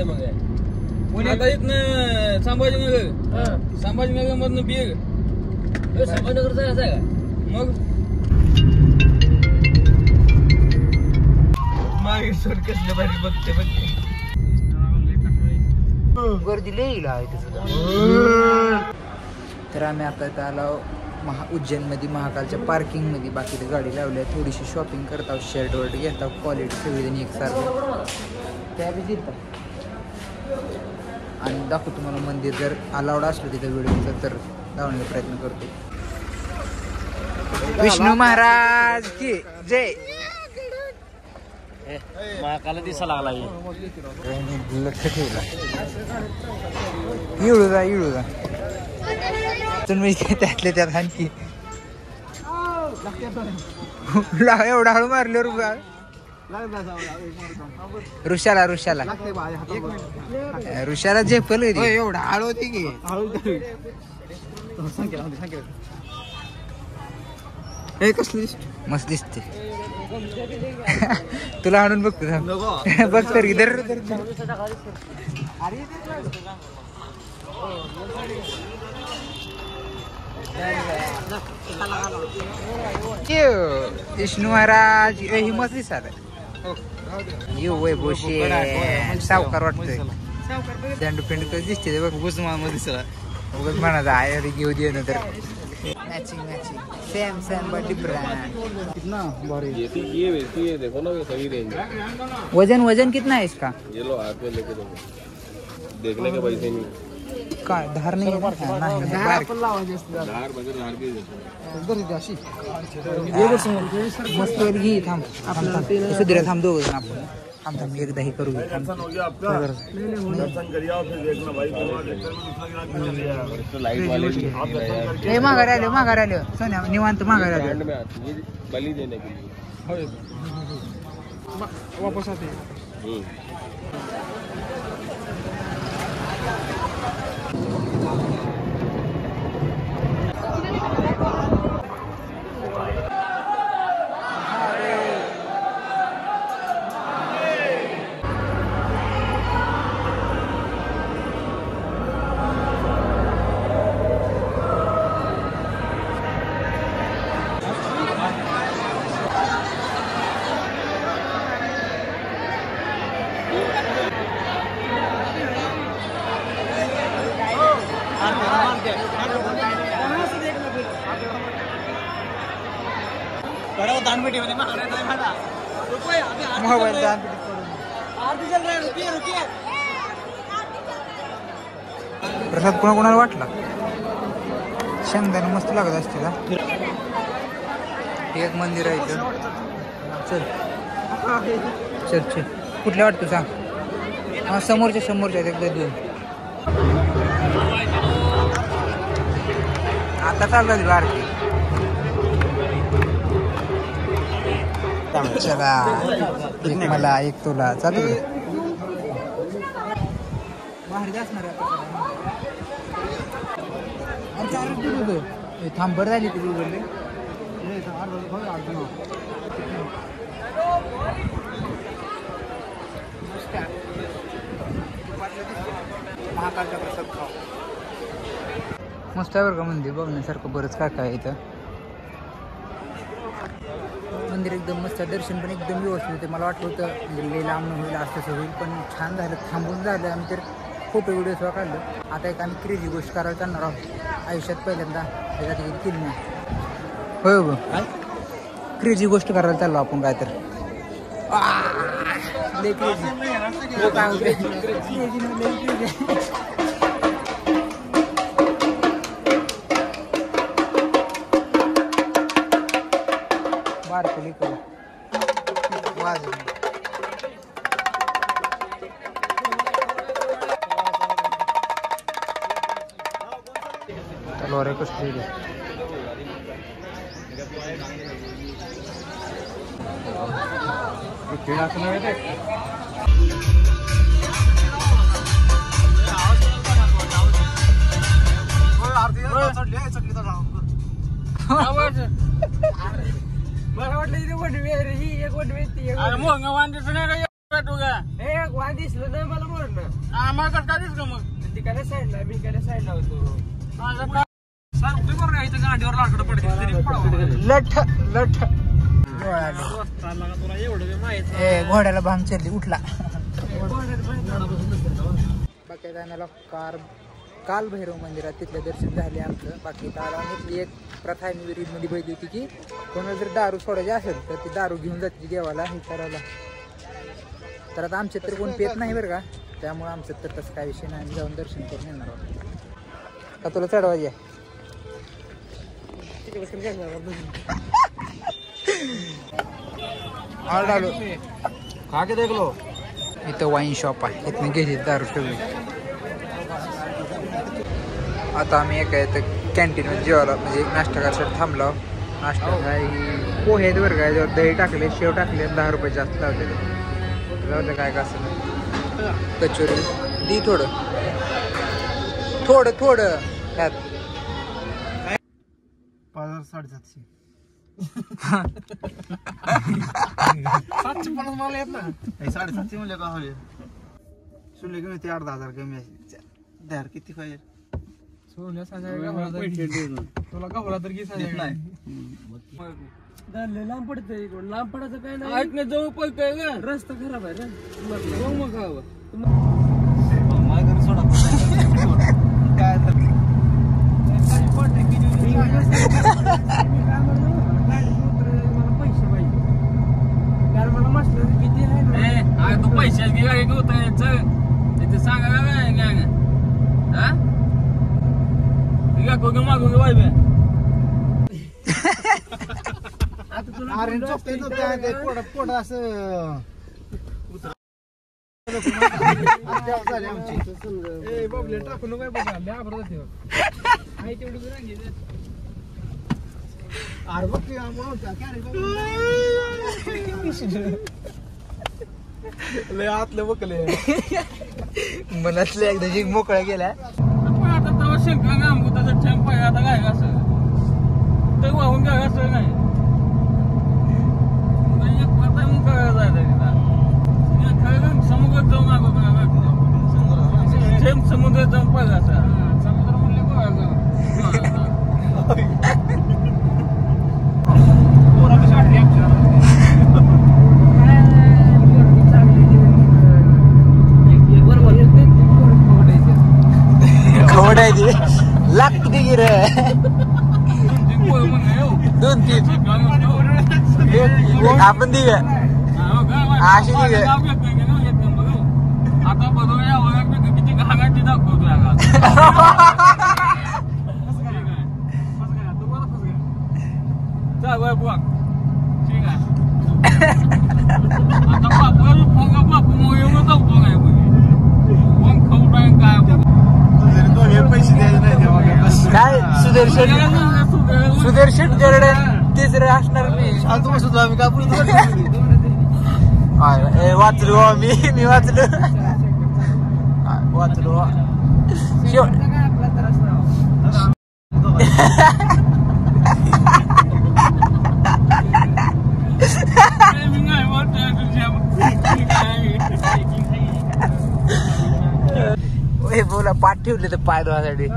आता इथनं संभाजीनगर मधनं बीड संभाजीनगर जायचं आहे का मग मागे सोड कसलं भारी बघते गर्दी लई आहे सुद्धा. तर आम्ही आता आलो उज्जैन मध्ये महाकालच्या पार्किंग मध्ये. बाकी गाडी लावली आहे, थोडीशी शॉपिंग करत आहोत, शर्ट वर्ट घेत आहोत, क्वालिटी सगळीजणी एकसारखं त्या बी देतात. आणि दाखवतो तुम्हाला मंदिर जर अलाउड असलं तिथं व्हिडिओचं तर लावण्याचा प्रयत्न करतो. विष्णू महाराज की जय. महाकाला दिसा लागला लक्ष ठेवला इळू जा तुम्ही त्यातले त्यात आणखी एवढा हळू मारले ऋषाला झेपल एवढा हळू होती की कसली मस्त दिसते. तुला आणून बघतो बघ तर इधर विष्णू महाराज ही मस्त दिसत येऊ वैभवशे सावकार वाटतोय. दंड पिंड कधी दिसते बघ उगच दिसला उगच म्हणायचं आहे घेऊ दे ना तर मैचिंग सेम बट डिफरेंट. कितना भारी ये देखो ना सही रेंज. वजन कितना है इसका? ये लो हाथ में लेके देखने के पैसे नहीं का धार नहीं है मस्त घे. थांब सुधीर थांब दोघ जण आपण एकदा हे करू. माघार आलो सोन्या निवांत माघार आलो बलि देने के लिए वापस आते. प्रसाद कोणाला वाटला? शेंगदाणे मस्त लागत असते का? एक मंदिर आहे इथं. चल कुठल्या वाटतो सांग? हा समोरच्या एकदा दोन आता चालतात बारकी. चला एक मला एक तुला चालू बाहेर असणार थांबर झाली तुझी उघडले. महाकालचा प्रसाद खाऊ मस्त आहे बरं का. मंदिर बघण्यासारखं बरंच काय इथं. मंदिर एकदम मस्त, दर्शन पण एकदम व्यवस्थित होते. मला वाटलं होतं म्हणजे लांब होईल असं होईल, पण छान झालं. थांबून झालं. आम्ही तर फोटो व्हिडिओ सुद्धा काढलं. आता एक आम्ही क्रेझी गोष्ट करायला चालणार आहोत आयुष्यात पहिल्यांदा. त्याच्यात केली नाही होय ग क्रेझी गोष्ट करायला चाललो आपण काय तर. बारकली वाजव तलवार कसली खेळ असं नव्हे ते. मला वाटलं इथे वडवी आहे रे ही एक वडवी ती एक पेटू का वाय दिसलं नाही मला बोलणं आम्हाला काय दिसलं मग तिकडे साईडला मी इकडे साईडला होतो गाडीवर लाकडं पडते लठ लठ घोड्याला भांग चढली उठला. बाकी जाण्याला काल भैरव मंदिरात तिथलं दर्शन झाले आमचं. बाकी इथली एक प्रथा मी मध्ये बघितली होती की कोणाला जर दारू सोडायची असेल तर ती दारू घेऊन जाते देवाला हे करायला. तर आता आमच्यात तर कोण पेत नाही बरं का, त्यामुळे आमच्यात तर तसं काय विषय नाही. जाऊन दर्शन करून येणार आहोत. का तुला चढवायची आलो खा के देख लो. इथं वाईन शॉप आहे, इथनं घेतली दारू ठेवली. आता आम्ही एका इथं कॅन्टीनमध्ये जेवायला म्हणजे नाश्ता करायसाठी थांबलो. नाश्ता काय पोहे आहेत बरं काय, त्यावर दही टाकले, शेव टाकले, 10 रुपये जास्त लावलेले. लावलं काय का असं कचोरी दी थोडं थोडं थोडं त्यात 750 750 मला येत ना 750 म्हणले का होईल सुनले कमी ते 8,000 कमी द्यार किती पाहिजे तुला गावला तर लांब पडतंय लांब पडायचं काय नाही ऐकण्यात जवळ पडतंय का रस्ता खराब आहे रे मग माझ्या घरी सोडा काय तू पैशाच घे काय होत इथे सांगा काय मागू वाय पोट असं टाकू नको आतले बकले मनातले एकदा जी मोकळा गेला. आता तवा शंका गामगुताचा ठेंग पाहिजे आता काय असं ते वाहून काय असं नाही समुद्रात जाऊन मागो समुद्रात जाऊन पाहिजे असं समुद्र म्हणले खवडायची लागते की रे 2-3 आपण दिवे अशी दिवे आता बघूया किती घागाची दाखवतो ठीक आहे आता बापू एवढं जाऊतो काय कोण खवटाय काय पैसे द्यायचे नाही काय सुदर्शन जरडे तिसरे असणार मी सुद्धा आम्ही कापून वाचलो मी वाचलो बोला पाठ ठेवले तर पाय धुवासाठी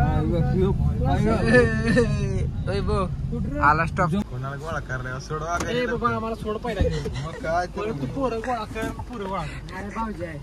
आला स्टॉप कोणाला गोळा करला सोडवा मला सोड पाहिजे मग काय पोरं गोळा कर पोरं गोळा अरे भाऊजी आहे